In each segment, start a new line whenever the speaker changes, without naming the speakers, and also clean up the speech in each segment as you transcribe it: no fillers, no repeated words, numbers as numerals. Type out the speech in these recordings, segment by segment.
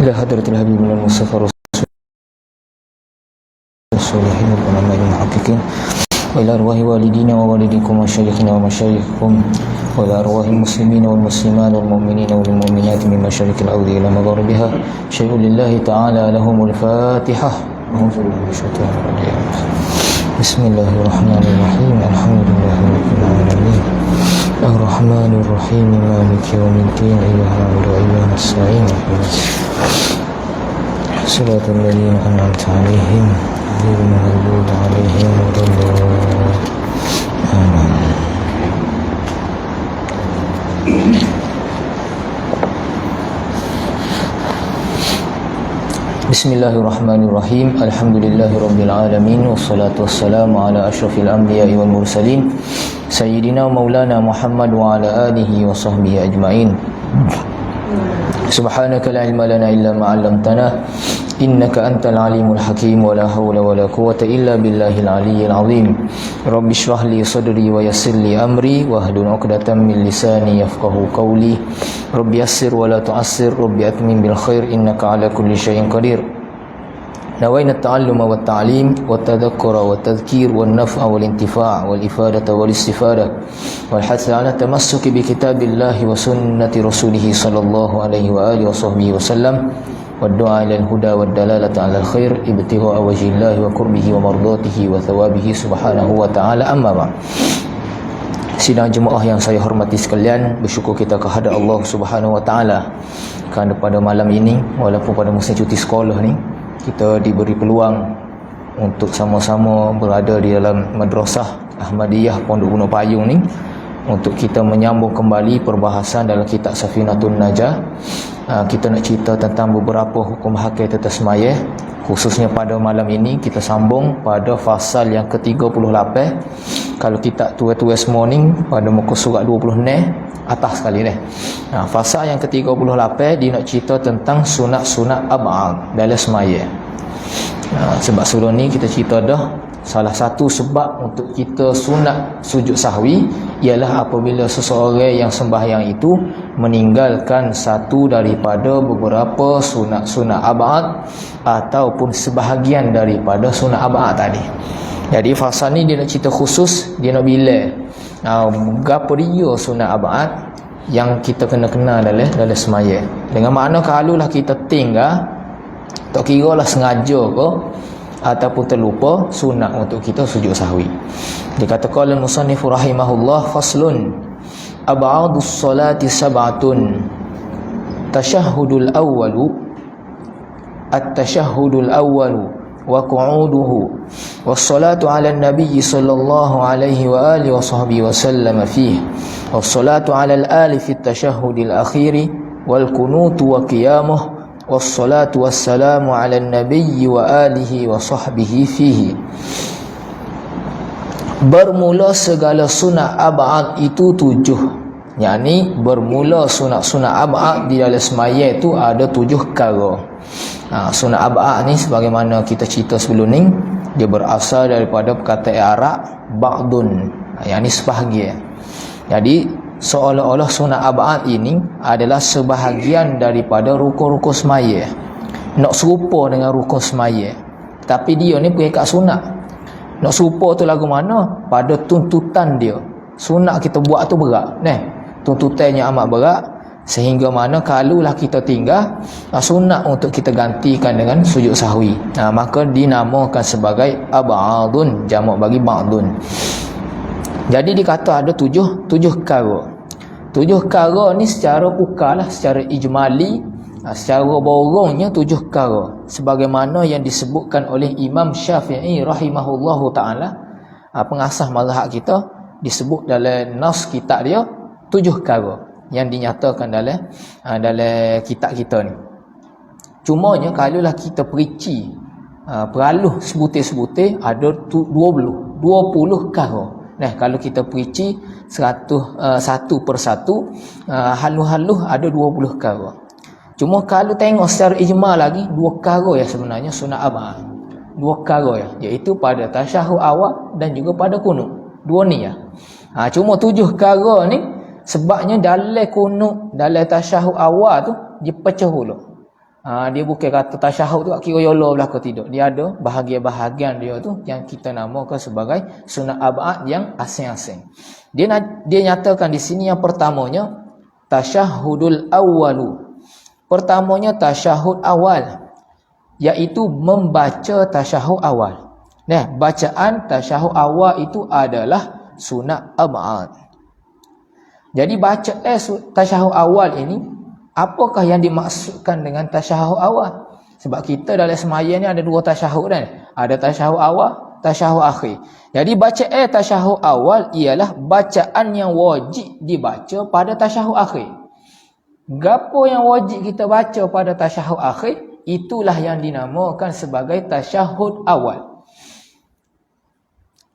إلى حضرة الحبيب المصطفى رسول الصالحين والعلماء المحققين وإلى أرواح والدينا ووالديكم ومشايخنا ومشايخكم وإلى أرواح المسلمين والمسلمات والمؤمنين والمؤمنات من مشارق الأرض إلى مغاربها شيء لله تعالى لهم الفاتحة. أعوذ بالله من الشيطان الرجيم. بسم الله الرحمن الرحيم. الحمد لله رب العالمين الرحمن الرحيم مالك يوم الدين إياك نعبد وإياك نستعين صراط الذين أنعمت عليهم غير المغضوب عليهم ولا الضالين. آمين. Bismillahirrahmanirrahim. Alhamdulillahirabbil alamin wassalatu wassalamu ala asyrafil anbiya'i wal mursalin sayyidina maulana Muhammad wa ala alihi wa sahbihi ajma'in. Subhanaka la ilma lana illa ma 'allamtana innaka antal alimul hakim wa la hawla wa la quwwata illa billahil aliyyil azim. Rabbi shrah li sadri wa yassir li amri wahlul 'uqdatam min lisani yafqahu qawli. Rabbi yassir wa la tu'assir, Rabbi atmim bil khair innaka ala kulli syai'in qadir. Nawaina at-ta'alluma wa at-ta'lim wa at-tadhakkura wa at-tadhkir wa an-naf'a wal intifa' wal ifadata wal istifada wal hatha ala tamassuki bi kitabillahi wa sunnati rasulih sallallahu alaihi wa alihi wa sahbihi wa sallam wa du'a ila al-huda wa ad-dalalata ala al-khair ibtigha'a wajhillahi wa qurbihi wa mardatihi wa thawabihi subhanahu wa ta'ala. Amma ba'd. Sidang jemaah yang saya hormati sekalian, bersyukur kita kehadrat Allah Subhanahu wa taala kerana pada malam ini walaupun pada musim cuti sekolah ni kita diberi peluang untuk sama-sama berada di dalam Madrasah Ahmadiyah Pondok Gunung Payung ni untuk kita menyambung kembali perbahasan dalam kitab Safinatun Najah. Kita nak cerita tentang beberapa hukum hakik tetasmayah. Khususnya pada malam ini kita sambung pada fasal yang ke-38. Kalau kita tua-tua morning pada muka surat 26 atas sekali dah. Fasal yang ke-38 dia nak cerita tentang sunat-sunat ab'ad dalam semaya. Sebab sebelum ni kita cerita dah salah satu sebab untuk kita sunat sujud sahwi ialah apabila seseorang yang sembahyang itu meninggalkan satu daripada beberapa sunat-sunat ab'ad ataupun sebahagian daripada sunat ab'ad tadi. Jadi fasal ni dia nak cerita khusus, dia nak bila berapa dia sunat ab'ad yang kita kena kenal dalam semaya. Dengan makna kalaulah kita tinggal, tak kira lah sengaja ke ataupun terlupa, sunat untuk kita sujud sahwi. Dia kata qala al-musannif rahimahullah faslun ab'adus salati sab'atun tashahhudul awwalu at-tashahhudul awwalu wa qu'uduhu was-salatu 'ala an-nabiy sallallahu alaihi wa alihi wa sahbihi wa sallam fihi was-salatu 'ala al-ali fi at-tashahhudil akhir wal qunutu wa qiyamuhu wassalatu wassalamu ala nabiyyi wa alihi wa sahbihi fihi. Bermula segala sunat ab'ad itu 7. yakni bermula sunat-sunat ab'ad di dalam semaya itu ada 7 perkara. Sunat ab'ad ni sebagaimana kita cerita sebelum ni, dia berasal daripada perkataan Arab ba'dun, yakni sebahagian. Jadi seolah-olah sunat ab'ad ini adalah sebahagian daripada rukun-rukun semaya. Nak serupa dengan rukun semaya, tapi dia ni pergi kat sunat. Nak serupa tu lagu mana? Pada tuntutan dia. Sunat kita buat tu berat, tuntutannya amat berat, sehingga mana kalaulah kita tinggal, sunat untuk kita gantikan dengan sujud sahwi, maka dinamakan sebagai ab'adun, jamak bagi ba'dun. Jadi dikata ada 7 perkara. 7 perkara ni secara pukarlah, secara ijmali, secara borongnya 7 perkara. Sebagaimana yang disebutkan oleh Imam Syafi'i rahimahullahu ta'ala, pengasas mazhab kita, disebut dalam nas kitab dia 7 perkara yang dinyatakan dalam kitab kita ni. Cumanya kalaulah kita perici, peraluh sebutir-sebutir, ada 20 perkara. Kalau kita perici satu persatu, halus-halus ada 20 perkara. Cuma kalau tengok secara ijma lagi, 2 perkara ya sebenarnya sunat ab'ad. 2 perkara ya, iaitu pada tasyahud awal dan juga pada kunut. 2 ni ya. Cuma 7 perkara ni sebabnya dalam kunut, dalam tasyahud awal tu dia pecah dulu. Dia bukan kata tasyahud tu kira yolo belaka tidak. Dia ada bahagian-bahagian dia tu yang kita namakan sebagai sunat ab'ad yang asing-asing. Dia nyatakan di sini yang pertamanya tasyahudul awwalu. Pertamanya tasyahud awal, iaitu membaca tasyahud awal. Nah, bacaan tasyahud awal itu adalah sunat ab'ad. Jadi baca tasyahud awal ini, apakah yang dimaksudkan dengan tasyahud awal? Sebab kita dalam sembahyang ni ada dua tasyahud kan? Ada tasyahud awal, tasyahud akhir. Jadi bacaan tasyahud awal ialah bacaan yang wajib dibaca pada tasyahud akhir. Gapo yang wajib kita baca pada tasyahud akhir, itulah yang dinamakan sebagai tasyahud awal.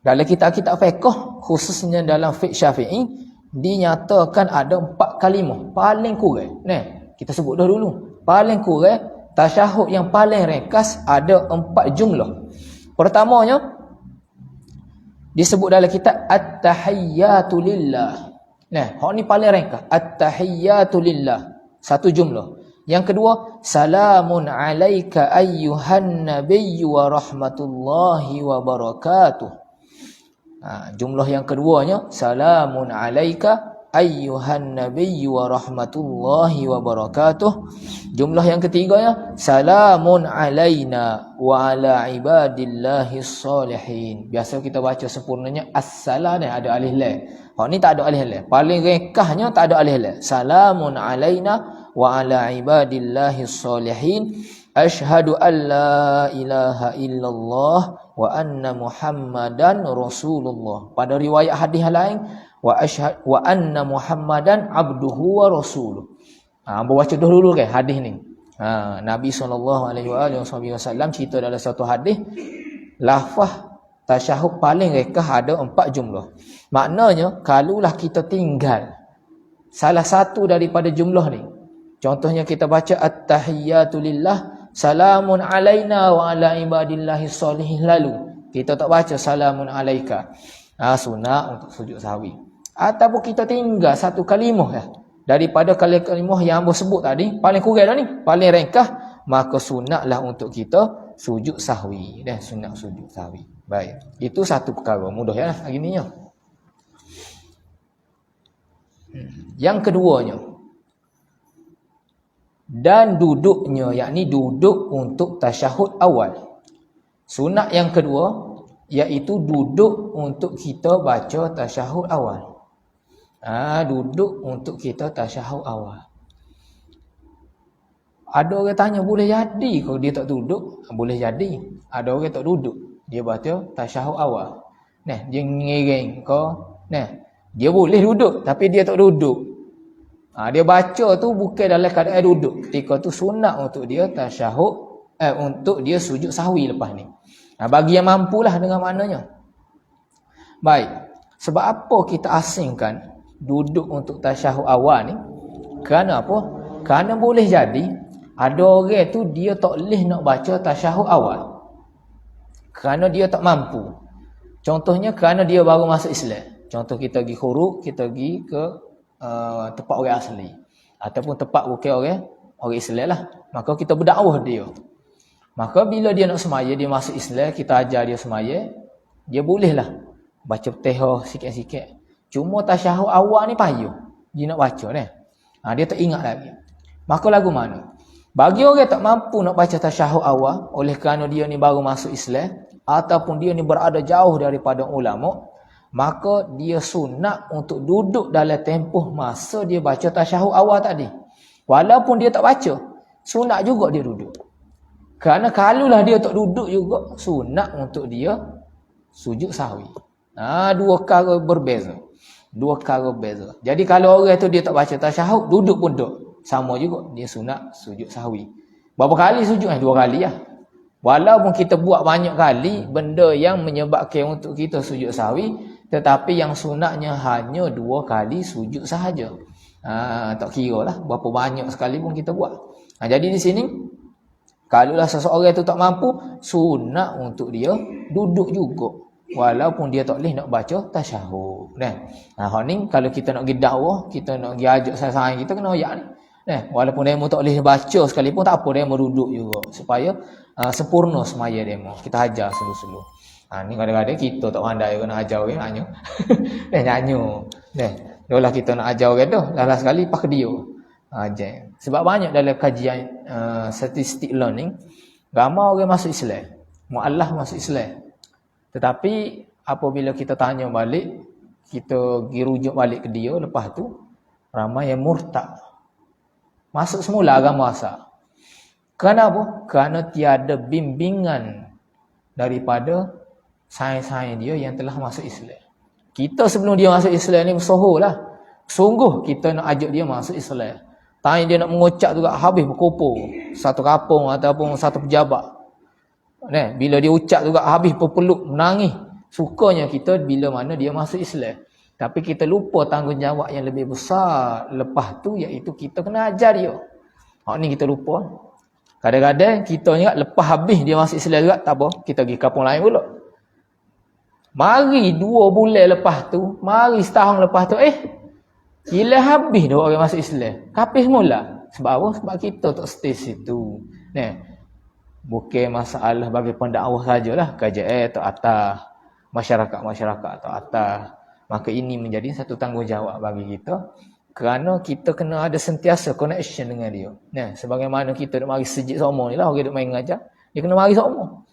Dalam kitab-kitab fiqh, khususnya dalam fiqh Syafi'i, dinyatakan ada 4 kalimah paling kurang. Nah, kita sebut dah dulu. Paling kurang tasyahud yang paling ringkas ada 4 jumlah. Pertamanya disebut dalam kitab at-tahiyyatu lillah. Nah, hak ni paling ringkas. At-tahiyyatu lillah. 1 jumlah. Yang kedua, salamun alaika ayyuhan nabiyyu wa rahmatullahi wa barakatuh. Jumlah yang keduanya, salamun alaika ayyuhan nabiyyu wa rahmatullahi wa barakatuh. Jumlah yang ketiganya, salamun alaina wa ala ibadillahis salihin. Biasa kita baca sempurnanya as-salam ni ada alif lam. Hak ni tak ada alif lam. Paling ringkasnya tak ada alif lam. Salamun alaina wa ala ibadillahis salihin. Asyhadu an la ilaha illallah wa anna Muhammadan Rasulullah. Pada riwayat hadis lain, wa anna Muhammadan abduhu wa rasuluh. Baca dulu kan hadis ni. Nabi SAW cerita dalam satu hadis, lafaz tasyahud paling ringkas ada 4 jumlah. Maknanya kalaulah kita tinggal salah satu daripada jumlah ni, contohnya kita baca at-tahiyyatu lillah, salamun alaina wa ala ibadillahi salihin, lalu kita tak baca salamun alaika, sunat untuk sujud sahwi. Ataupun kita tinggal satu kalimah daripada kalimah yang hamba sebut tadi, paling kurang dah ni, paling ringkas, maka sunatlah untuk kita sujud sahwi. Sunat sujud sahwi. Baik, itu satu perkara mudah ya hari ni ya. Yang keduanya, dan duduknya, yakni duduk untuk tasyahud awal. Sunat yang kedua iaitu duduk untuk kita baca tasyahud awal. Duduk untuk kita tasyahud awal. Ada orang tanya, boleh jadi kalau dia tak duduk? Boleh jadi. Ada orang tak duduk, dia baca tasyahud awal. Dia ngiring ke, dia boleh duduk tapi dia tak duduk. Dia baca tu bukan dalam keadaan duduk. Ketika tu sunat untuk dia tasyahud, untuk dia sujud sahwi lepas ni. Bagi yang mampulah dengan maknanya. Baik. Sebab apa kita asingkan duduk untuk tasyahud awal ni? Kerana apa? Kerana boleh jadi ada orang tu dia tak boleh nak baca tasyahud awal kerana dia tak mampu. Contohnya kerana dia baru masuk Islam. Contoh kita pergi khuruk, kita pergi ke tempat orang asli ataupun tempat bukan orang Islam lah, maka kita berdakwah dia. Maka bila dia nak semaya, dia masuk Islam, kita ajar dia semaya, dia bolehlah baca Fatihah sikit-sikit. Cuma tasyahud awal ni payah dia nak baca dia tak ingat lagi. Maka lagu mana? Bagi orang tak mampu nak baca tasyahud awal oleh kerana dia ni baru masuk Islam ataupun dia ni berada jauh daripada ulama, maka dia sunat untuk duduk dalam tempoh masa dia baca tasyahud awal tadi. Walaupun dia tak baca, sunat juga dia duduk. Kerana kalaulah dia tak duduk juga, sunat untuk dia sujud sahwi. Dua perkara berbeza. Jadi kalau orang tu dia tak baca tasyahud, duduk pun duduk, sama juga dia sunat sujud sahwi. Berapa kali sujud? 2 kali lah. Walaupun kita buat banyak kali benda yang menyebabkan untuk kita sujud sahwi, tetapi yang sunatnya hanya 2 kali sujud sahaja. Tak kira lah berapa banyak sekali pun kita buat. Jadi di sini, kalaulah seseorang itu tak mampu, sunat untuk dia duduk juga, walaupun dia tak boleh nak baca tasyahud. Hak ni kalau kita nak pergi dakwah, kita nak pergi ajak sasaran kita, kena ayat ni. Walaupun demo tak boleh baca sekalipun tak apa, demo duduk juga supaya sempurna semaya demo. Kita ajar selu-selu. Ni kadang-kadang kita tak pandai kena ajar orang nyanyo. Nyanyo. Dolah kita nak ajar orang tu, dah sekali pakai dia. Ajar. Sebab banyak dalam kajian statistik learning, ramai orang masuk Islam. Mu'alaf masuk Islam. Tetapi apabila kita tanya balik, kita pergi rujuk balik ke dia, lepas tu ramai yang murtad. Masuk semula agama asal. Kenapa? Kerana tiada bimbingan daripada sains-sains dia yang telah masuk Islam. Kita sebelum dia masuk Islam ni bersohor lah. Sungguh kita nak ajak dia masuk Islam. Tanya dia nak mengucap juga habis berkumpul. Satu kampung ataupun satu pejabat. Bila dia ucap juga habis berpeluk, menangis. Sukanya kita bila mana dia masuk Islam. Tapi kita lupa tanggungjawab yang lebih besar lepas tu, iaitu kita kena ajar dia. Ni kita lupa. Kadang-kadang kita juga lepas habis dia masuk Islam juga, tak apa, kita pergi kampung lain pula. Mari 2 bulan lepas tu, mari setahun lepas tu, gila habis dah orang masuk Islam. Kapis mula. Sebab apa? Sebab kita tak stay situ. Bukan masalah bagi pendakwah sajalah, KJL tak atas, masyarakat tak atas. Maka ini menjadi satu tanggungjawab bagi kita, kerana kita kena ada sentiasa connection dengan dia. Sebagaimana kita nak mari sejid sama ni lah, orang duk main ngajar, dia kena mari sama.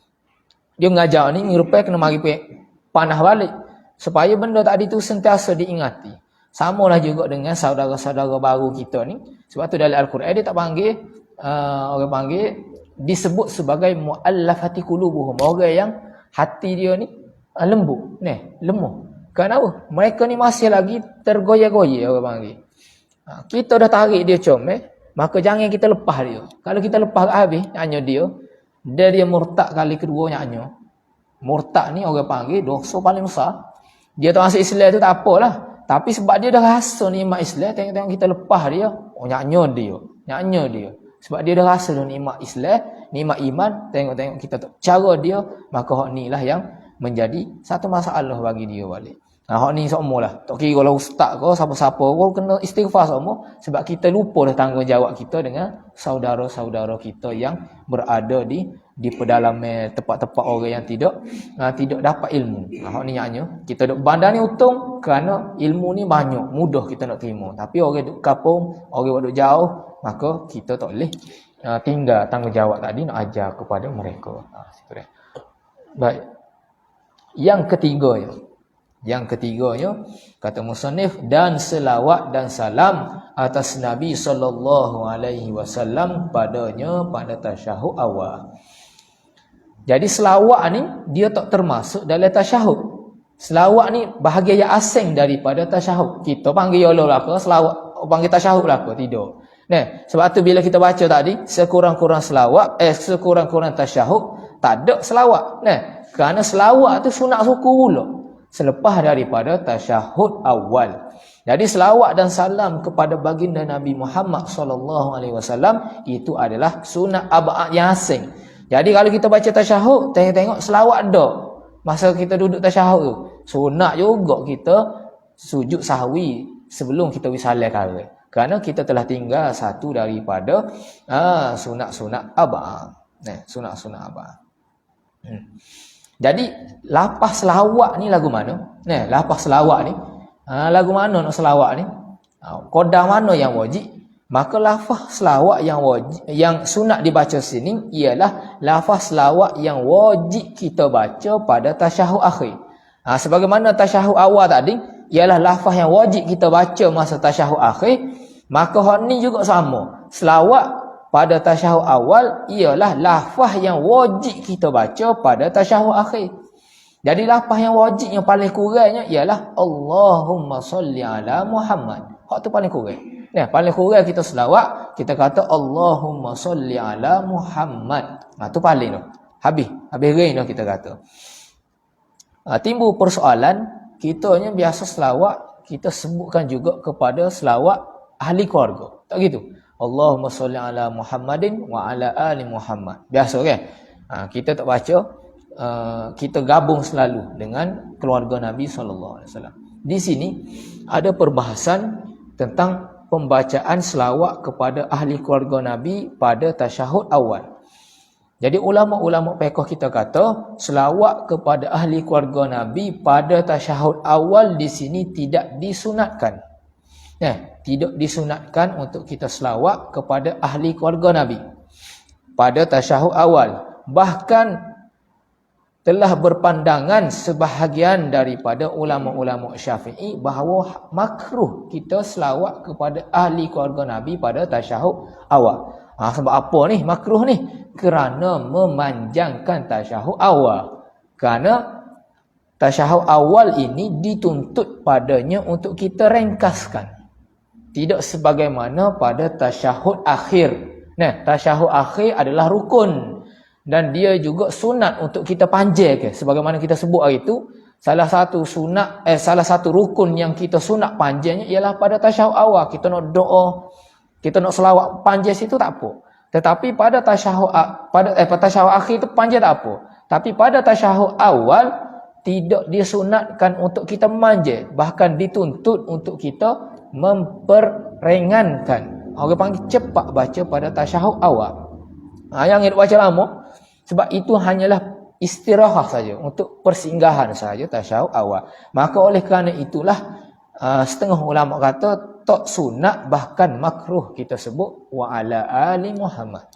Dia mengajar ni rupanya kena mari panah balik, supaya benda tadi tu sentiasa diingati. Samalah juga dengan saudara-saudara baru kita ni. Sebab tu dalam Al-Quran dia tak panggil, orang panggil, disebut sebagai mu'allafati qulubuhum, orang yang hati dia ni lembut, lemah. Kenapa? Mereka ni masih lagi tergoyah-goyah, orang panggil. Kita dah tarik dia comel, maka jangan kita lepas dia. Kalau kita lepas habis nyanyo dia murtad kali kedua nyanyo. Murtad ni orang panggil dosa paling besar. Dia tak masuk Islam tu tak apalah. Tapi sebab dia dah rasa nikmat Islam, tengok-tengok kita lepas dia, nyanyo dia. Sebab dia dah rasa dah nikmat Islam, nikmat iman, tengok-tengok kita tak cara dia, maka hak ni lah yang menjadi satu masalah bagi dia balik. Hak ni semua lah. Tak kira lah ustaz ke, siapa-siapa ke, kena istighfar semua. Sebab kita lupa dah tanggungjawab kita dengan saudara-saudara kita yang berada di pedalaman tempat-tempat orang yang tidak dapat ilmu. Hak ni nyanyi. Kita duk bandar ni untung kerana ilmu ni banyak, mudah kita nak terima. Tapi orang duk kampung, orang duk jauh, maka kita tak boleh tinggal tanggungjawab tadi nak ajar kepada mereka. Situ dia. Baik. Yang ketiganya kata musannif, dan selawat dan salam atas Nabi SAW padanya pada tasyahud awal. Jadi selawat ni dia tak termasuk dalam tasyahud. Selawat ni bahagian yang asing daripada tasyahud. Kita panggil Allah lah ke selawat, panggil tasyahud lah ke, tidak. Sebab tu bila kita baca tadi, sekurang-kurang selawat, sekurang-kurang tasyahud, tak ada selawat. Kerana selawat tu sunat suku pula selepas daripada tasyahud awal. Jadi selawat dan salam kepada baginda Nabi Muhammad SAW itu adalah sunat abad yang asing. Jadi kalau kita baca tasyahud, tengok selawat dah masa kita duduk tasyahud tu. Sunat juga kita sujud sahwi sebelum kita wisalah kali. Kerana kita telah tinggal satu daripada sunat-sunat abad. Sunat-sunat abad. Jadi lapas selawat ni lagu mana? Lapas selawat ni lagu mana nak selawat ni? Qadar mana yang wajib? Maka lafaz selawat yang wajib, yang sunat dibaca sini ialah lafaz selawat yang wajib kita baca pada tasyahud akhir. Sebagaimana tasyahud awal tadi ialah lafaz yang wajib kita baca masa tasyahud akhir, maka hal ni juga sama. Selawat pada tasyahud awal ialah lafaz yang wajib kita baca pada tasyahud akhir. Jadi lafaz yang wajib yang paling kurangnya ialah Allahumma salli ala Muhammad. Hak tu paling kurang. Paling kurang kita selawat, kita kata Allahumma salli ala Muhammad. Tu paling tu. Habis ring dah kita kata. Timbul persoalan, kitanya biasa selawat, kita sebutkan juga kepada selawat ahli keluarga. Tak gitu? Allahumma salli ala Muhammadin wa ala ali Muhammad. Biasa kan? Kita tak baca, kita gabung selalu dengan keluarga Nabi SAW. Di sini ada perbahasan tentang pembacaan selawat kepada ahli keluarga Nabi pada tasyahud awal. Jadi ulama-ulama fiqh kita kata selawat kepada ahli keluarga Nabi pada tasyahud awal di sini tidak disunatkan. Tidak disunatkan untuk kita selawat kepada ahli keluarga Nabi pada tasyahud awal. Bahkan telah berpandangan sebahagian daripada ulama-ulama Syafi'i bahawa makruh kita selawat kepada ahli keluarga Nabi pada tasyahud awal. Sebab apa ni makruh ni? Kerana memanjangkan tasyahud awal. Kerana tasyahud awal ini dituntut padanya untuk kita ringkaskan. Tidak sebagaimana pada tasyahud akhir. Tasyahud akhir adalah rukun. Dan dia juga sunat untuk kita panjangkan. Sebagaimana kita sebut hari itu, salah satu rukun yang kita sunat panjangnya ialah pada tasyahud awal. Kita nak doa, kita nak selawat panjang situ tak apa. Tetapi pada tasyahud akhir itu panjang tak apa. Tapi pada tasyahud awal tidak disunatkan untuk kita manja, bahkan dituntut untuk kita memperringankan. Orang panggil cepat baca pada tasyahud awal. Yang baca lama, sebab itu hanyalah istirahat saja, untuk persinggahan saja tasyahud awal. Maka oleh kerana itulah setengah ulama kata tak sunat, bahkan makruh kita sebut wa ala ali Muhammad.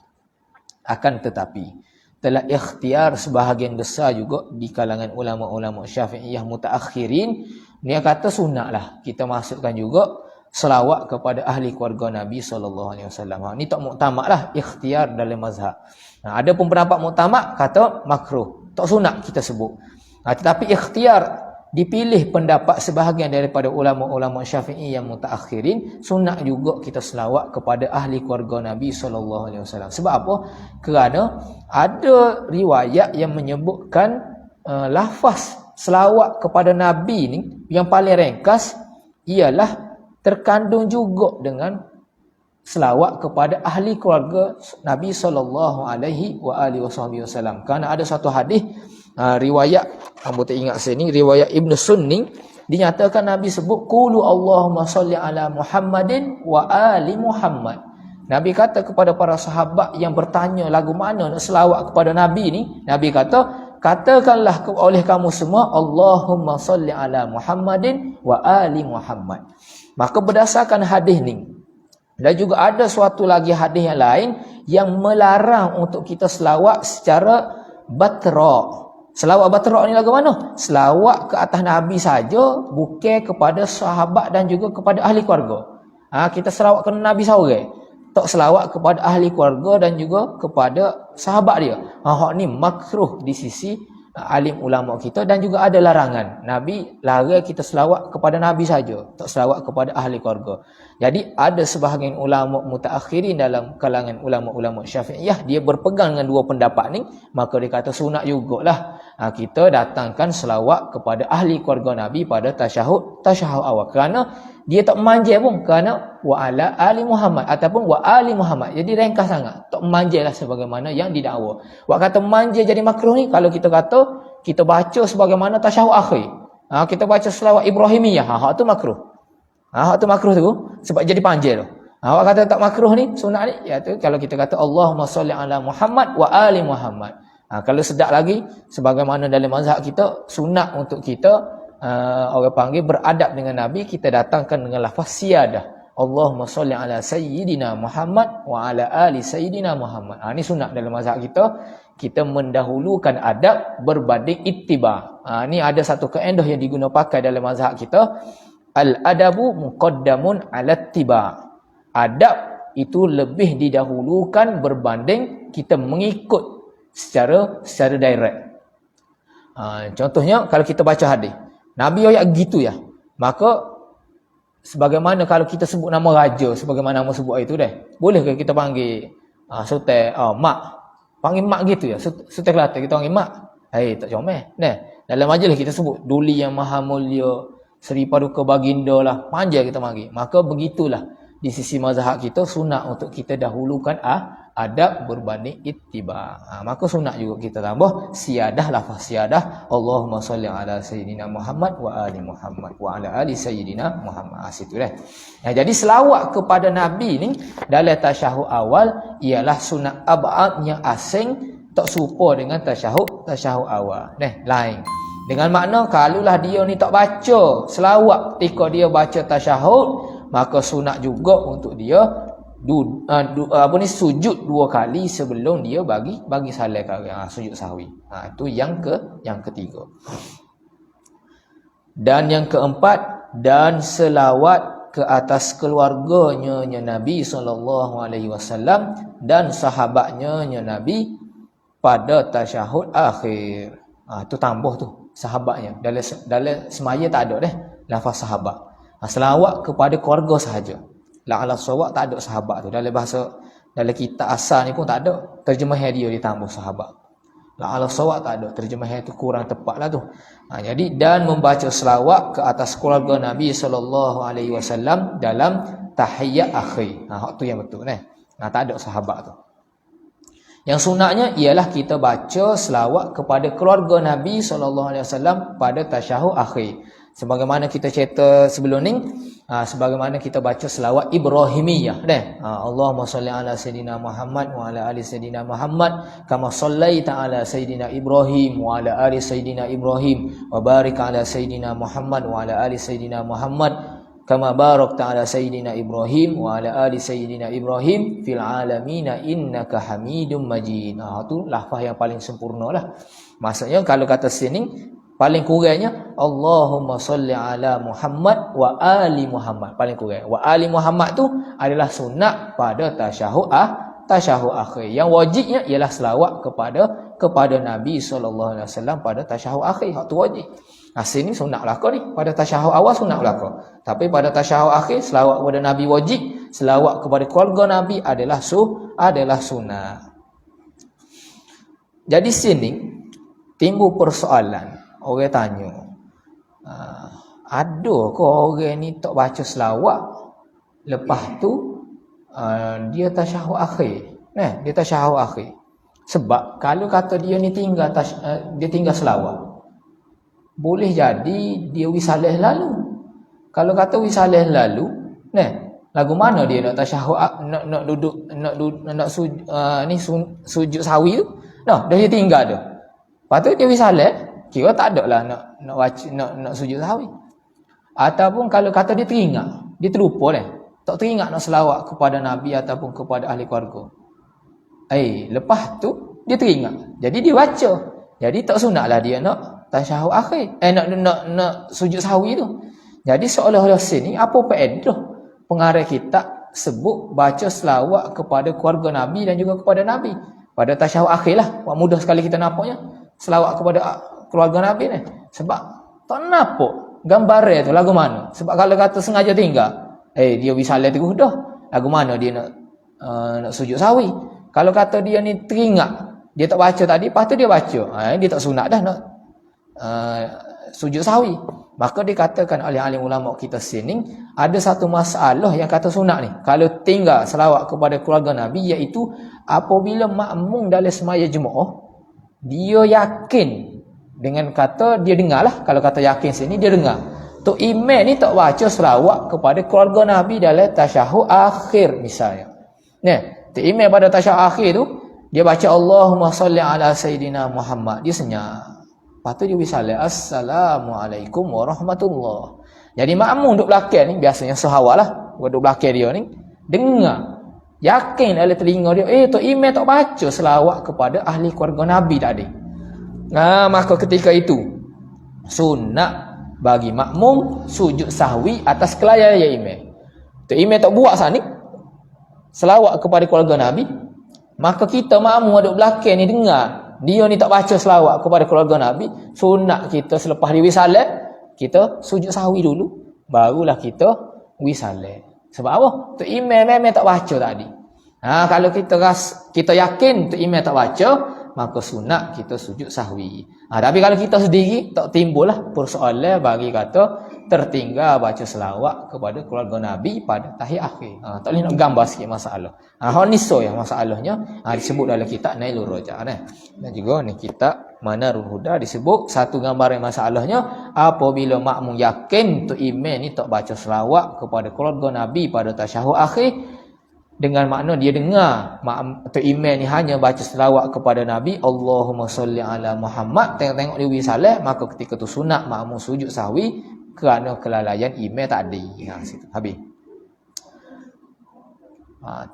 Akan tetapi telah ikhtiar sebahagian besar juga di kalangan ulama-ulama Syafi'iyah mutaakhirin, dia kata sunatlah kita masukkan juga selawat kepada ahli keluarga Nabi SAW. Ni tak muktamad lah, ikhtiar dalam mazhab. Ada pun pendapat muktamad kata makruh, tak sunat kita sebut. Tetapi ikhtiar, dipilih pendapat sebahagian daripada ulama-ulama Syafi'i yang mutaakhirin, sunat juga kita selawat kepada ahli keluarga Nabi SAW. Sebab apa? Kerana ada riwayat yang menyebutkan lafaz selawat kepada Nabi ni yang paling ringkas ialah terkandung juga dengan selawat kepada ahli keluarga Nabi SAW. Kerana ada satu hadis riwayat, kamu tak ingat saya ni, riwayat Ibn Sunni, dinyatakan Nabi sebut qulu Allahumma salli ala Muhammadin wa ali Muhammad. Nabi kata kepada para sahabat yang bertanya lagu mana nak selawat kepada Nabi ni, Nabi kata, katakanlah oleh kamu semua Allahumma salli ala Muhammadin wa ali Muhammad. Maka berdasarkan hadis ni, dan juga ada suatu lagi hadis yang lain yang melarang untuk kita selawat secara batra. Selawat batra ni lagu mana? Selawat ke atas Nabi saja, bukan kepada sahabat dan juga kepada ahli keluarga. Kita selawat ke Nabi seorang, tak selawat kepada ahli keluarga dan juga kepada sahabat dia. Hak ni makruh di sisi alim ulama kita, dan juga ada larangan. Nabi larang kita selawat kepada Nabi saja, tak selawat kepada ahli keluarga. Jadi ada sebahagian ulama mutaakhirin dalam kalangan ulama-ulama Syafi'iyah, dia berpegang dengan dua pendapat ni, maka dia kata sunat jugalah kita datangkan selawat kepada ahli keluarga Nabi pada tasyahud awal. Kerana dia tak manja pun, kerana wa ala ali Muhammad ataupun wa ali Muhammad. Jadi ringkas sangat, tak manjalah sebagaimana yang didakwa. Wak kata manja jadi makruh ni kalau kita kata kita baca sebagaimana tasyahud akhir. Kita baca selawat Ibrahimiyah, hak tu makruh. Hak tu makruh tu sebab jadi panjang tu. Awak kata tak makruh ni, sunat ni, iaitu kalau kita kata Allahumma salli ala Muhammad wa ali Muhammad. Kalau sedap lagi, sebagaimana dalam mazhab kita, sunat untuk kita orang panggil beradab dengan Nabi, kita datangkan dengan lafaz siyadah. Allahumma salli ala sayyidina Muhammad wa ala ali sayyidina Muhammad. Ini sunat dalam mazhab kita. Kita mendahulukan adab berbanding ittiba. Ini ada satu kaedah yang digunakan pakai dalam mazhab kita. Al-adabu muqaddamun ala ittiba. Adab itu lebih didahulukan berbanding kita mengikut secara direct. Contohnya kalau kita baca hadis, Nabi ayat gitu ya, maka sebagaimana kalau kita sebut nama raja, sebagaimana nama sebut itu dah, bolehkah kita panggil sultan mak, panggil mak gitu ya, sultan Kelantan kita panggil mak? Tak comel. Dalam majlis kita sebut Duli Yang Maha Mulia, Seri Paduka Baginda lah, panjang kita panggil. Maka begitulah di sisi mazhab kita sunat untuk kita dahulukan adab berbanding ittiba. Maka sunat juga kita tambah siyadah, lafaz siyadah, Allahumma salli ala sayyidina Muhammad wa ali Muhammad wa ala ali sayyidina Muhammad. Situ dah. Jadi selawat kepada Nabi ni dalam tasyahud awal ialah sunat ab'ad yang asing, tak serupa dengan tasyahud awal. Lain. Dengan makna kalaulah dia ni tak baca selawat ketika dia baca tasyahud, maka sunat juga untuk dia sujud 2 kali sebelum dia bagi salam sujud sahwi. Itu yang ketiga. Dan yang keempat, dan selawat ke atas keluarganya Nabi SAW dan sahabatnya Nabi pada tasyahud akhir. Itu tambah tu sahabatnya. Dalam semaya tak ada lafaz sahabat. Selawat kepada keluarga sahaja. La'ala sawak tak ada sahabat tu. Dalam bahasa, dalam kitab asal ni pun tak ada terjemahan dia ditambah sahabat. La'ala sawak tak ada. Terjemahan tu kurang tepat lah tu. Jadi, dan membaca selawat ke atas keluarga Nabi SAW dalam tahiyat akhir. Tu yang betul. Tak ada sahabat tu. Yang sunatnya ialah kita baca selawat kepada keluarga Nabi SAW pada tasyahud akhir. Sebagaimana kita cerita sebelum ni, sebagaimana kita baca selawat Ibrahimiyah. Allahumma salli ala sayyidina Muhammad wa ala ali sayyidina Muhammad kama sallaita ala sayyidina Ibrahim wa ala ali sayyidina Ibrahim wa barik ala sayyidina Muhammad wa ala ali sayyidina Muhammad kama barakta ala sayyidina Ibrahim wa ala ali sayyidina Ibrahim fil alamin innaka Hamidum Majid. Itu lafaz yang paling sempurna lah. Maksudnya kalau kata sini paling kurangnya Allahumma salli ala Muhammad wa ali Muhammad, paling kurang. Wa ali Muhammad tu adalah sunat pada tasyahud akhir. Yang wajibnya ialah selawat kepada Nabi SAW pada tasyahud akhir. Hak tu wajib. Sini sunat belaka ni. Pada tasyahud awal sunat belaka. Tapi pada tasyahud akhir selawat kepada Nabi wajib, selawat kepada keluarga Nabi adalah sunat. Jadi sini timbul persoalan. Orang tanya, ada ke orang ni tak baca selawat, lepas tu dia tasyahud akhir? Dia tasyahud akhir. Sebab kalau kata dia ni tinggal selawat, boleh jadi dia wisalah lalu. Kalau kata wisalah lalu, lagu mana dia nak tasyahud, nak duduk sujud sawi tu? Dia tinggal tu. Lepas tu dia wisalah, kira tak ada lah nak sujud sahwi. Ataupun kalau kata dia teringat, dia terlupa tak teringat nak selawat kepada Nabi ataupun kepada ahli keluarga. Lepas tu dia teringat, jadi dia baca. Jadi tak sunatlah dia nak tasyahud akhir, nak sujud sahwi tu. Jadi seolah-olah sini apa faedah pengarang kitab sebut baca selawat kepada keluarga Nabi dan juga kepada Nabi pada tasyahud akhir lah. Mudah sekali kita nampaknya selawat kepada keluarga Nabi ni. Sebab tak nampak gambar tu lagu mana. Sebab kalau kata sengaja tinggal, dia wisalah terus dah. Lagu mana dia nak sujud sawi. Kalau kata dia ni teringat, dia tak baca tadi, lepas tu dia baca, dia tak sunat dah nak sujud sawi. Maka dikatakan oleh alim ulama kita sini, ada satu masalah yang kata sunat ni. Kalau tinggal selawat kepada keluarga Nabi, iaitu apabila makmum dalam semaya Jumaat, dia yakin dengan kata dia dengar lah. Kalau kata yakin sini dia dengar tu imam ni tak baca selawat kepada keluarga Nabi dalam tasyahud akhir misalnya. Tu imam pada tasyahud akhir tu dia baca Allahumma salli ala sayyidina Muhammad, dia senyap. Lepas tu dia wisalah assalamualaikum warahmatullah. Jadi makmum duduk belakang ni biasanya sahabat lah, duduk belakang dia ni dengar, yakin dalam telinga dia tu imam tak baca selawat kepada ahli keluarga Nabi tadi. Maka ketika itu sunat bagi makmum sujud sahwi atas kelalaian imam. Tu imam tak buat sani selawat kepada keluarga Nabi, maka kita makmum duduk belakang ni dengar dia ni tak baca selawat kepada keluarga Nabi, sunat kita selepas dia wisalah kita sujud sahwi dulu, barulah kita wisalah. Sebab apa? Tu imam memang tak baca tadi. Kalau kita yakin tu imam tak baca, maka sunat kita sujud sahwi. Tapi kalau kita sendiri tak timbul lah persoalan bagi kata tertinggal baca selawat kepada keluarga Nabi pada tahiyat akhir. Tak boleh nak gambar sikit masalah. Honiso ya masalahnya disebut dalam kitab Nailur Raja dan juga ni kitab Manarul Huda disebut satu gambaran masalahnya apabila makmum yakin tu imam ni tak baca selawat kepada keluarga Nabi pada tasyahud akhir, dengan makna dia dengar atau imam ni hanya baca selawat kepada Nabi, Allahumma salli ala Muhammad, tengok dia salat, maka ketika tu sunat makmum sujud sahwi kerana kelalaian imam tadi. Situ habis.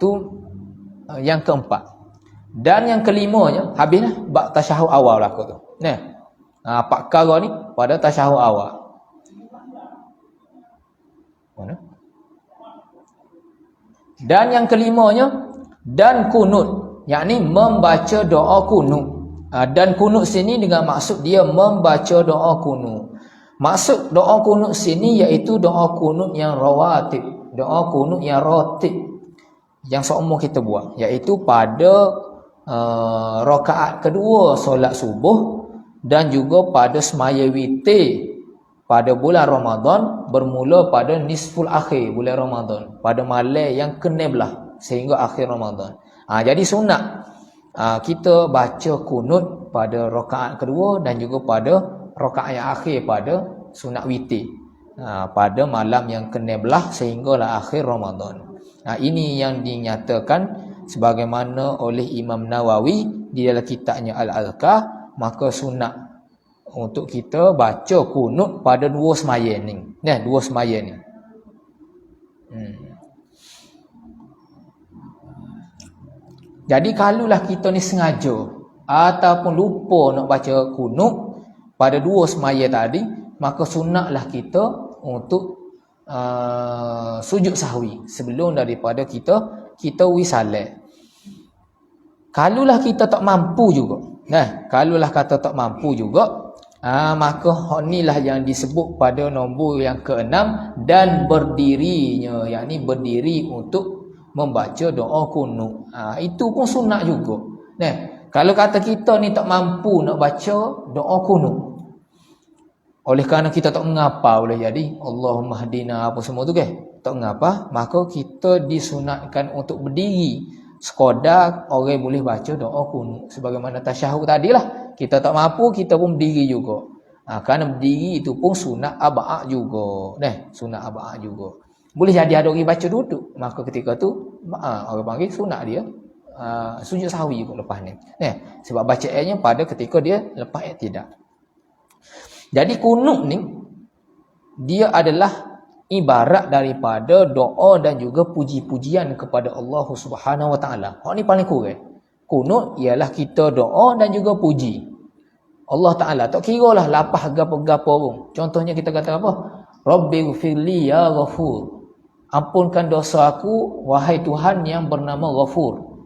Tu yang keempat. Dan yang kelimanya habislah bab tasyahud awal lah tu. Nah. Empat perkara ni pada tasyahud awal. Mana? Dan yang kelimanya dan kunut, yakni membaca doa kunut. Dan kunut sini dengan maksud dia membaca doa kunut. Maksud doa kunut sini iaitu doa kunut yang rawatib, doa kunut yang ratib yang seumur kita buat, iaitu pada rakaat kedua solat subuh dan juga pada semaya witir pada bulan Ramadan bermula pada nisful akhir bulan Ramadan, pada malam yang ke-16 sehingga akhir Ramadan. Jadi sunat kita baca kunut pada rakaat kedua dan juga pada rakaat yang akhir pada sunat witir pada malam yang ke-16 sehinggalah akhir Ramadan. Ini yang dinyatakan sebagaimana oleh Imam Nawawi di dalam kitabnya Al-Azkar, maka sunat untuk kita baca kunut pada dua semaya ni. Dua semaya ni. Jadi kalaulah kita ni sengaja ataupun lupa nak baca kunut pada dua semaya tadi, maka sunatlah kita untuk sujud sahwi sebelum daripada kita wisalat. Kalaulah kita tak mampu juga. Kalaulah kata tak mampu juga, maka inilah yang disebut pada nombor yang ke-6 dan berdirinya, yakni berdiri untuk membaca doa kunut. Itu pun sunat juga. Kalau kata kita ni tak mampu nak baca doa kunut, oleh kerana kita tak mengapa, boleh jadi Allahumma hadina apa semua tu tak mengapa, maka kita disunatkan untuk berdiri sekadar orang boleh baca doa kunut. Sebagaimana tasyahud tadilah, kita tak mampu, kita pun berdiri juga. Kerana berdiri itu pun sunat aba'ah juga. Sunat aba'ah juga. Boleh jadi ada orang baca duduk, maka ketika tu orang panggil sunat dia sujud sahwi juga lepas ni. Sebab bacaannya pada ketika dia lepas tidak. Jadi kunut ni dia adalah ibarat daripada doa dan juga puji-pujian kepada Allah Subhanahu Wa Taala. Hak ni paling kurang. Kunut ialah kita doa dan juga puji Allah Taala. Tak kiralah lapah gapo-gapo pun. Contohnya kita kata apa? Rabbighfirli ya Ghafur. Ampunkan dosa aku wahai Tuhan yang bernama Ghafur.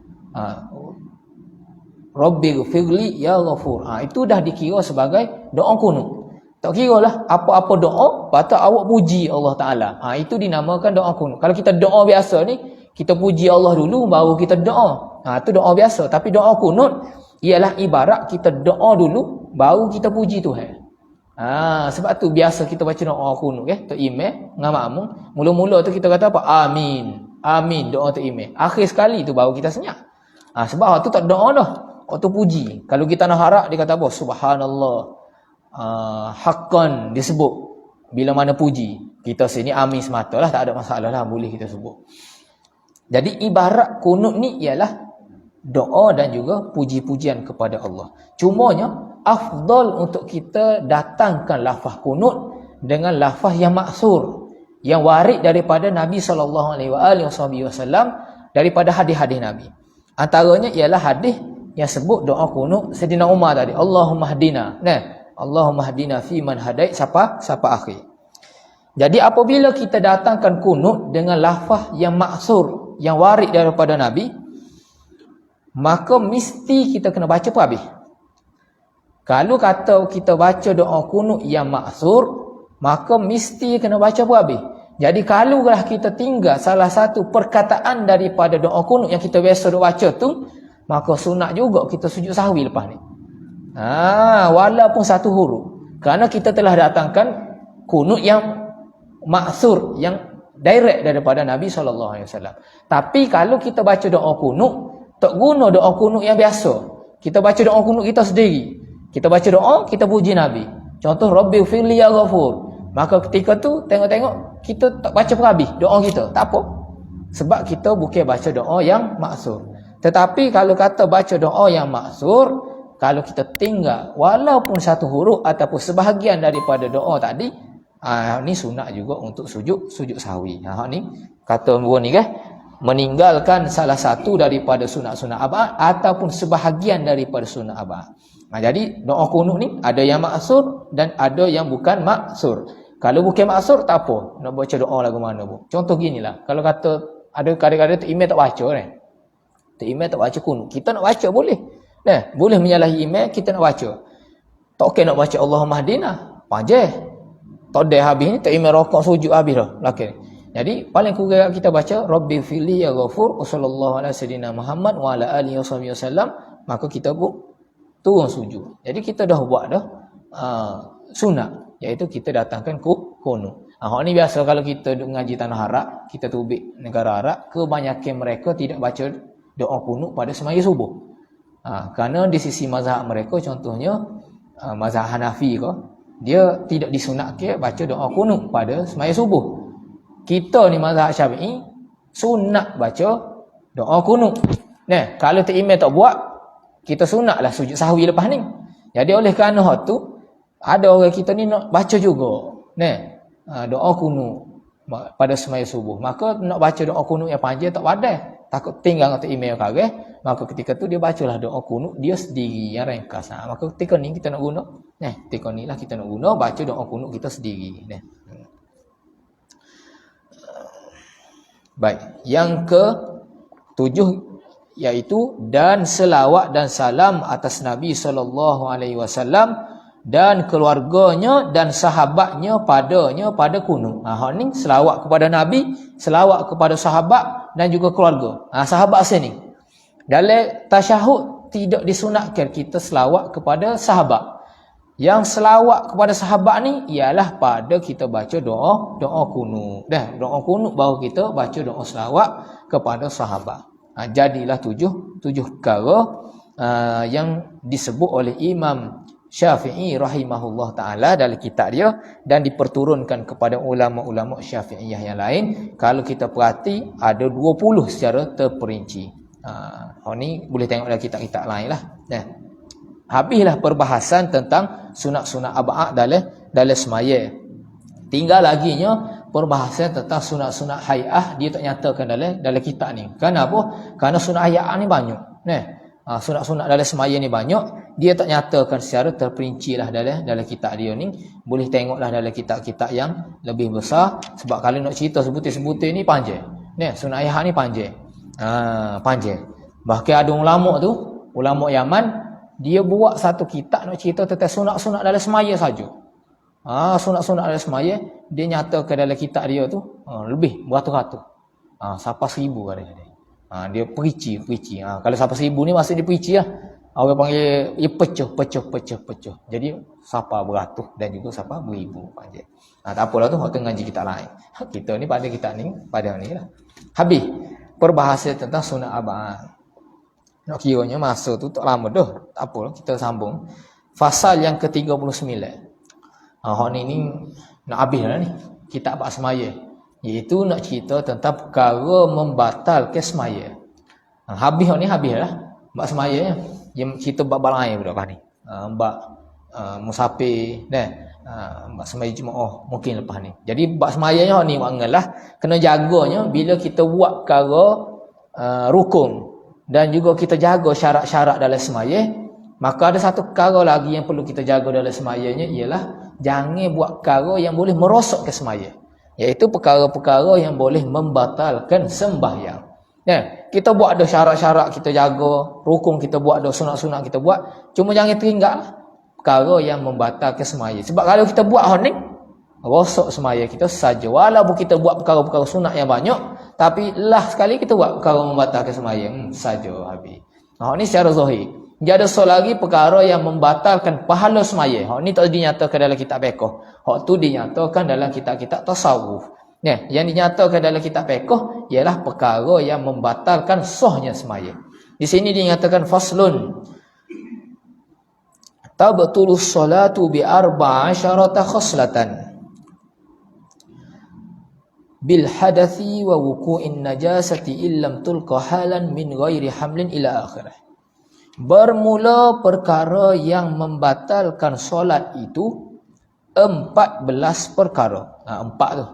Rabbighfirli ya Ghafur. Itu dah dikira sebagai doa kunut. Tak kira lah apa-apa doa, patut awak puji Allah Ta'ala. Itu dinamakan doa kunut. Kalau kita doa biasa ni, kita puji Allah dulu, baru kita doa. Itu doa biasa. Tapi doa kunut, ialah ibarat kita doa dulu, baru kita puji Tuhan. Sebab tu biasa kita baca doa kunut. Tok imam, dengan makmum. Mula-mula tu kita kata apa? Amin. Amin, doa tok imam. Akhir sekali tu baru kita senyap. Sebab tu tak doa dah. Waktu puji. Kalau kita nak harap, dia kata apa? Subhanallah. Haqqan disebut bila mana puji. Kita sini amin semata lah, tak ada masalah lah, boleh kita sebut. Jadi ibarat kunut ni ialah doa dan juga puji-pujian kepada Allah. Cumanya afdal untuk kita datangkan lafaz kunut dengan lafaz yang maksur, yang warid daripada Nabi SAW daripada hadis-hadis Nabi. Antaranya ialah hadis yang sebut doa kunut Sayyidina Umar tadi, Allahumma hadina. Allahumma hadina fi man hadait siapa akhir. Jadi apabila kita datangkan kunut dengan lafaz yang maksur, yang warid daripada Nabi, maka mesti kita kena baca pun habis. Kalau kata kita baca doa kunut yang maksur, maka mesti kena baca pun habis. Jadi kalaulah kita tinggal salah satu perkataan daripada doa kunut yang kita biasa baca tu, maka sunat juga kita sujud sahwi lepas ni. Walaupun satu huruf. Kerana kita telah datangkan kunut yang maksur yang direct daripada Nabi SAW. Tapi kalau kita baca doa kunut, tak guna doa kunut yang biasa. Kita baca doa kunut kita sendiri. Kita baca doa, kita puji Nabi. Contoh, Rabbi firli ya ghafur. Maka ketika tu tengok-tengok kita tak baca perhabis doa kita. Tak apa. Sebab kita bukan baca doa yang maksur. Tetapi kalau kata baca doa yang maksur, kalau kita tinggal walaupun satu huruf ataupun sebahagian daripada doa tadi, ni sunat juga untuk sujud sahwi. Ni kata gua ni kan, meninggalkan salah satu daripada sunat-sunat abad ataupun sebahagian daripada sunat abad. Jadi doa kunut ni ada yang maksur dan ada yang bukan maksur. Kalau bukan maksur tak apa, nak baca doa lagu mana pun. Contoh ginilah, kalau kata ada kadang-kadang tak email tak baca kan. Tak email tak baca kunut. Kita nak baca boleh. Boleh menyalahi email, kita nak baca. Tak okey nak baca Allahumma hdina, panjang. Tak ada habis ni, tak email rokok sujud habis dah. Laki. Jadi paling kurang kita baca Rabbi fili ya ghafur sallallahu alaihi wasallam Muhammad wa ala alihi wasallam, maka kita pun turun sujud. Jadi kita dah buat dah sunat, iaitu kita datangkan kunut. Ni biasa kalau kita mengaji tanah Arab, kita tubik negara Arab, kebanyakan mereka tidak baca doa kunut pada semaya subuh. Kerana di sisi mazhab mereka, contohnya mazhab Hanafi ke, dia tidak disunatkan baca doa kunut pada semaya subuh. Kita ni mazhab Syafi'i sunat baca doa kunut. Kalau tak email tak buat, kita sunatlah sujud sahwi lepas ni. Jadi oleh kerana tu ada orang kita ni nak baca juga doa kunut pada semaya subuh. Maka nak baca doa kunut yang panjang tak padan, takut tinggal atau email kareh. Maka ketika tu dia bacalah doa kunut dia sendiri yang ringkas. Maka ketika ni kita nak guna, ketika ni lah kita nak guna baca doa kunut kita sendiri. Baik, yang ke-7 iaitu dan selawat dan salam atas Nabi SAW dan keluarganya dan sahabatnya padanya pada kunut. Ni selawat kepada Nabi, selawat kepada sahabat dan juga keluarga. Sahabat sini. Dalam tasyahud tidak disunatkan kita selawat kepada sahabat. Yang selawat kepada sahabat ni ialah pada kita baca doa kunut. Doa kunut baru kita baca doa selawat kepada sahabat. Jadilah tujuh perkara yang disebut oleh Imam Syafi'i rahimahullah ta'ala dalam kitab dia dan diperturunkan kepada ulama-ulama Syafi'iyah yang lain. Kalau kita perhati ada 20 secara terperinci. Ni boleh tengok dalam kitab-kitab lain lah. Habislah perbahasan tentang sunat-sunat abad dalam semaya. Tinggal laginya perbahasan tentang sunat-sunat hay'ah, dia tak nyatakan dalam kitab ni. Kenapa? Kerana sunat hay'ah ni banyak. Sunat-sunat dalam semaya ni banyak, dia tak nyatakan secara terperinci lah dalam kitab dia ni. Boleh tengoklah dalam kitab-kitab yang lebih besar, sebab kalau nak cerita sebutir-sebutir ni panjang. Sunat hay'ah ni panjang. Panjang. Bahkan ada ulama Yaman, dia buat satu kitab nak cerita tentang sunat-sunat dalam semaya saja. Sunat-sunat dalam semaya, dia nyatakan dalam kitab dia tu lebih beratus-ratus. Sampai 1000 kadang-kadang. Dia perici. Kalau sampai 1000 ni maksud dia perici lah. Orang panggil dia pecah. Jadi sampai beratus dan juga sampai 1000 panjang. Tak apalah tu, waktu ngaji kitab lain. Kita ni pada kitab ni, pada ni lah. Habis perbahasan tentang sunat abad. Nak kiranya masa tu tak lama dah. Tak apalah, kita sambung. Fasal yang ke-39. Ni nak habis dah ni. Kitab bab semaya. Iaitu nak cerita tentang perkara membatalkan semaya. Habis lah. Bab semaya yang cerita bab lain pula ni. Bab musafir bab semaya Jumaat mungkin lepas ni. Jadi bab semayanya ni maknalah kena jaganya bila kita buat perkara rukun dan juga kita jaga syarat-syarat dalam semaya, maka ada satu perkara lagi yang perlu kita jaga dalam semayanya, ialah jangan buat perkara yang boleh merosakkan semaya, iaitu perkara-perkara yang boleh membatalkan sembahyang. Kita buat ada syarat-syarat kita jaga, rukun kita buat, ada sunat-sunat kita buat, cuma jangan tinggal perkara yang membatalkan semaya. Sebab kalau kita buat ni, rosak semaya kita saja. Walaupun kita buat perkara-perkara sunat yang banyak, tapi lah sekali kita buat perkara membatalkan semaya saja habis. Ni secara zahir. Dia ada soal lagi perkara yang membatalkan pahala semaya. Hak ni tak dinyatakan dalam kitab fiqh. Hak tu dinyatakan dalam kitab-kitab tasawuf. Yang dinyatakan dalam kitab fiqh ialah perkara yang membatalkan sahnya semaya. Di sini dinyatakan faslun. Tabtulus salatu bi 14 khoslatan. Bil hadathi wa wuku'in najasati illam tulqa halan min ghairi hamlin ila akhirah. Bermula perkara yang membatalkan solat itu 14 perkara. 4 tu.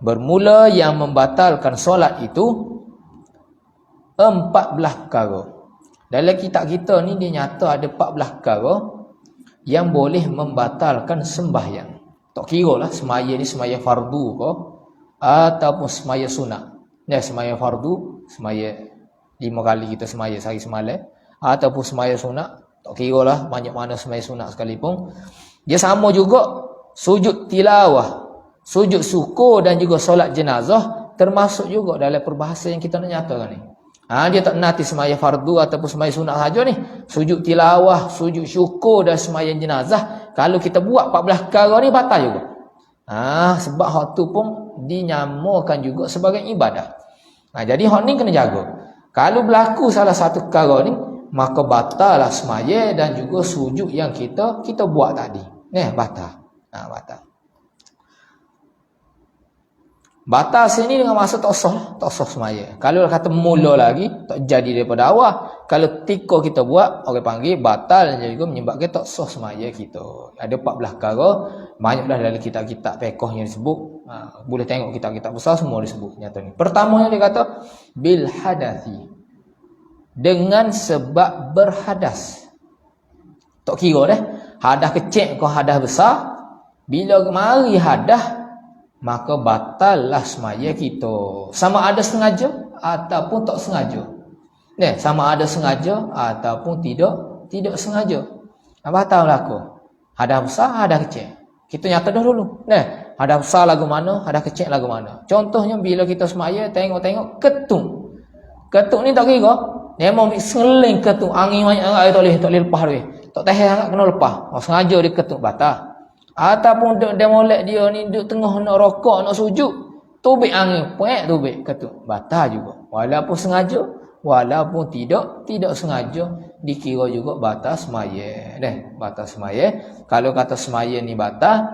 Bermula yang membatalkan solat itu 14 perkara. Dalam kitab kita ni dia nyata ada 14 perkara yang boleh membatalkan sembahyang. Tak kira lah semaya ni semaya fardu ke ataupun semaya sunat. Semaya fardu, semaya 5 kali kita semaya sehari semalam, ataupun semaya sunat, tak kira lah banyak mana semaya sunat sekalipun. Dia sama juga sujud tilawah, sujud syukur dan juga solat jenazah termasuk juga dalam perbahasan yang kita nak nyatakan ni. Dia tak nanti semaya fardu ataupun semaya sunat saja ni. Sujud tilawah, sujud syukur dan semaya jenazah, kalau kita buat 14 perkara ni batal juga. Sebab hak tu pun dinyamakan juga sebagai ibadah. Jadi hak ni kena jaga. Kalau berlaku salah satu perkara ni, maka batallah semaya dan juga sujud yang kita buat tadi. Batal. Batal. Batal sini dengan maksud tak sah semaya. Kalau kata mula lagi, tak jadi daripada awal. Kalau tika kita buat, orang panggil batal dan juga menyebabkan tak sah semaya kita. Ada 14 perkara, banyaklah dalam kitab-kitab fiqh yang disebut. Boleh tengok kitab-kitab besar semua disebut nyata ni. Pertamanya dia kata bil hadathi. Dengan sebab berhadas. Tak kira hadas kecil ke hadas besar. Bila mari hadas, maka batallah semaya kita. Sama ada sengaja ataupun tak sengaja. Sama ada sengaja ataupun tidak sengaja. Batal berlaku. Hadas besar, hadas kecil. Kita nyata dah dulu. Hadas besar lagu mana, hadas kecil lagu mana. Contohnya bila kita semaya tengok-tengok ketung. Ketung ni tak kira. Memang seling ketung, angin banyak tak boleh lepas dia. Tak tahan sangat kena lepas. Sengaja dia ketung batal. Ataupun dia molek dia ni duduk tengah nak rokok, nak sujud, tubik angin, puek tubik ketuk, batal juga. Walaupun sengaja, walaupun tidak sengaja, dikira juga batal semaya. Batal semaya. Kalau kata semaya ni batal,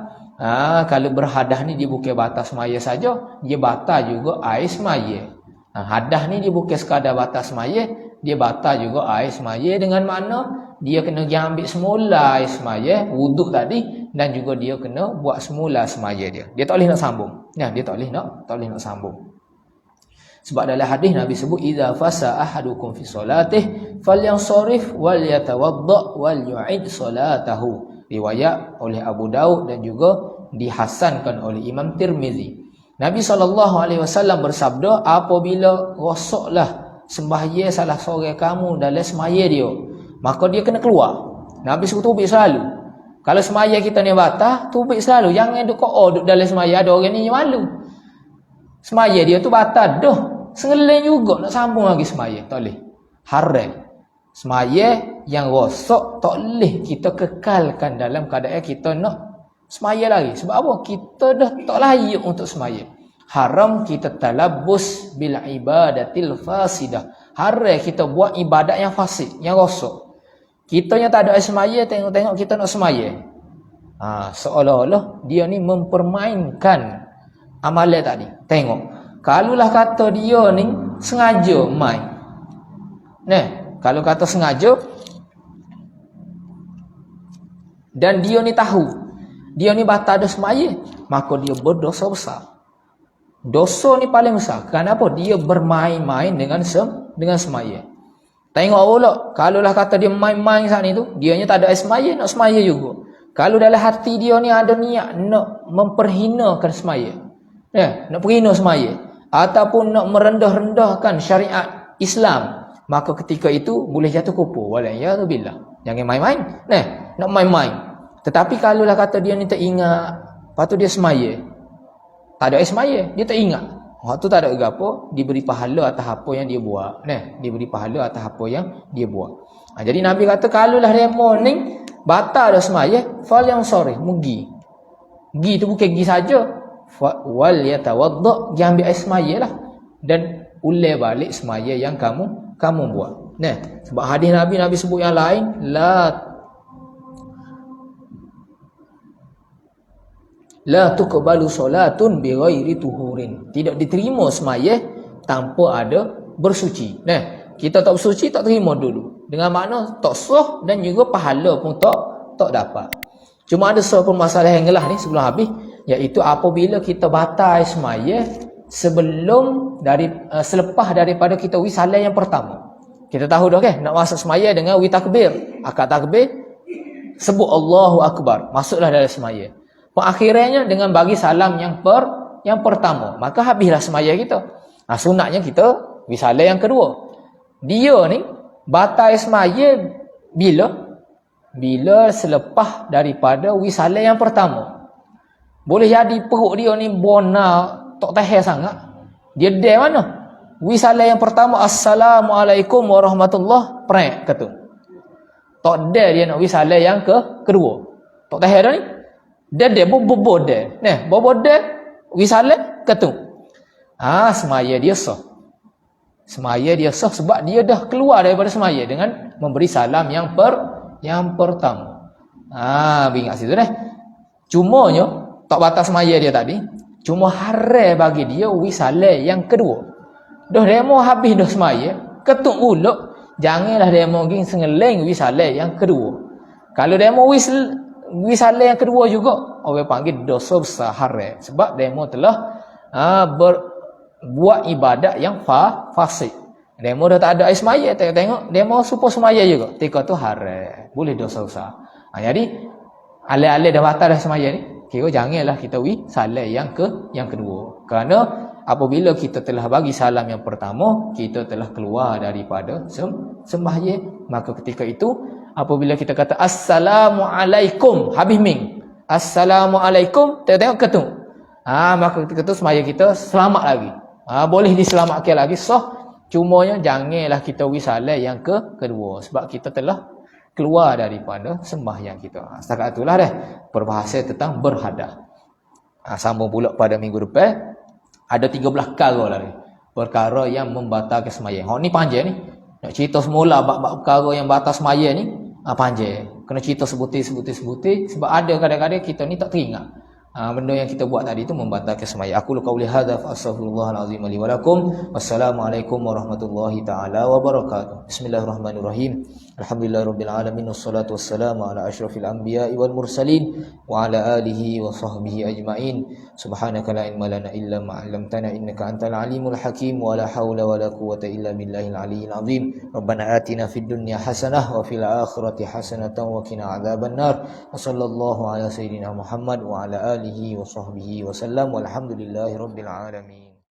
kalau berhadas ni dia bukan batal semaya saja, dia batal juga air semaya. Hadas ni dia bukan sekadar batal semaya, dia batal juga air semaya. Dengan mana dia kena ambil semula air semaya, wuduk tadi, dan juga dia kena buat semula semaya dia. Dia tak boleh nak sambung. Dia tak boleh nak sambung. Sebab dalam hadis Nabi sebut idza fasa ahadukum fi solatih falyansarif wal yatawadda wal yu'id salatahu. Riwayat oleh Abu Daud dan juga dihasankan oleh Imam Tirmizi. Nabi SAW bersabda, apabila rosaklah sembahyang salah seorang kamu dalam semaya dia, maka dia kena keluar. Nabi sebut tubik selalu. Kalau semaya kita ni batal, tubik selalu. Jangan duduk duduk dalam semaya. Ada orang ni malu. Semaya dia tu batal dah. Sengeleng juga nak sambung lagi semaya. Tak boleh. Haram. Semaya yang rosak tak boleh kita kekalkan dalam keadaan kita nak semaya lagi. Sebab apa? Kita dah tak layak untuk semaya. Haram kita talabus bil ibadatil fasidah. Haram kita buat ibadat yang fasid, yang rosak. Kita yang tak ada semaya, tengok-tengok kita nak semaya. Seolah-olah dia ni mempermainkan amalan tadi. Tengok. Kalulah kata dia ni sengaja main. Kalau kata sengaja dan dia ni tahu dia ni batal ada semaya, maka dia berdosa besar. Dosa ni paling besar. Kenapa? Dia bermain-main dengan semaya. Tengok pula, kalau lah kata dia main-main saat ni tu, dianya tak ada semaya, nak semaya juga. Kalau dalam hati dia ni ada niat nak memperhinakan semaya, nak perhina semaya, ataupun nak merendah-rendahkan syariat Islam, maka ketika itu boleh jatuh kufur. Waliyadzubillah. Jangan main-main. Nak main-main. Tetapi kalau lah kata dia ni tak ingat, lepas tu dia semaya, tak ada semaya, dia tak ingat. Hak tu tak ada gapo, diberi pahala atas apa yang dia buat. Nah, diberi pahala atas apa yang dia buat. Jadi Nabi kata kalaulah demo ni batal dah semaya, fal yang sorry, mugi. Gi tu bukan gi saja. Wal yatawadda, gi ambil air semaya lah. Dan ulai balik semaya yang kamu buat. Nah, sebab hadis Nabi sebut yang lain, la tuqbalu solatun bighairi tuhurin. Tidak diterima semaya tanpa ada bersuci. Nah, kita tak bersuci tak terima dulu. Dengan makna tak sah dan juga pahala pun tak dapat. Cuma ada satu permasalahan yang gelah ni sebelum habis, iaitu apabila kita batal semaya selepas daripada kita wi salat yang pertama. Kita tahu dah nak masuk semaya dengan wi takbir. Akad takbir sebut Allahu Akbar, masuklah dalam semaya. Pengakhirannya dengan bagi salam yang pertama, maka habislah semaya kita. Sunatnya kita wisalah yang kedua. Dia ni batal semaya bila selepas daripada wisalah yang pertama. Boleh jadi perut dia ni bona tak tahan sangat. Dia dari mana? Wisalah yang pertama, Assalamualaikum warahmatullahi wabarakatuh. Tak ada dia nak wisalah yang kedua. Tak tahan dah ni. Dia bobo dia. Nah, bobo dia wisalah ketung. Semaya dia sah. Semaya dia sah sebab dia dah keluar daripada semaya dengan memberi salam yang pertama. Ingat situ dah. Cumanya tak batas semaya dia tadi. Cuma haram bagi dia wisalah yang kedua. Dah demo habis dah semaya, ketung uluk, janganlah demo ging sengeleng wisalah yang kedua. Kalau demo wisalah yang kedua juga orang panggil dosa besar haram sebab demo telah buat ibadat yang fasik. Demo dah tak ada air semaya, tengok demo supaya semaya juga. Tika tu haram, boleh dosa besar. Jadi alih-alih dah batal dah semaya ni, kira janganlah kita salat yang kedua. Kerana apabila kita telah bagi salam yang pertama, kita telah keluar daripada sembahyang, maka ketika itu apabila kita kata Assalamualaikum, habis ming. Assalamualaikum, tengok ketung. Maka ketika itu semaya kita selamat lagi. Boleh diselamatkan lagi, sah. Cumanya janganlah kita wisalah yang kedua sebab kita telah keluar daripada sembahyang kita. Setakat itulah dah perbahasan tentang berhadas. Sambung pula pada minggu depan. Ada 13 perkara lah ni. Perkara yang membatalkan sembahyang. Ni panjang ni. Nak cerita semula bab perkara yang batal sembahyang ni panjang. Kena cerita sebutir sebab ada kadang-kadang kita ni tak teringat. Benda yang kita buat tadi itu membatalkan sembahyang. Aku qauli hadza fa astaghfirullahal azim li wa lakum. Wassalamualaikum warahmatullahi taala wabarakatuh. Bismillahirrahmanirrahim. Alhamdulillahirabbil alamin wassalatu wassalamu ala asyrafil anbiya'i wal mursalin wa ala alihi wa sahbihi ajmain. Subhanaka la ilma lana illa ma 'allamtana innaka antal alimul hakim wa la haula wa la quwwata illa billahil aliyyil azim. Rabbana atina fid dunya hasanah wa fil akhirati hasanatan wa qina adzabannar. Wa sallallahu ala sayidina Muhammad wa ala alihi wa sahbihi wa sallam walhamdulillahi rabbil alamin.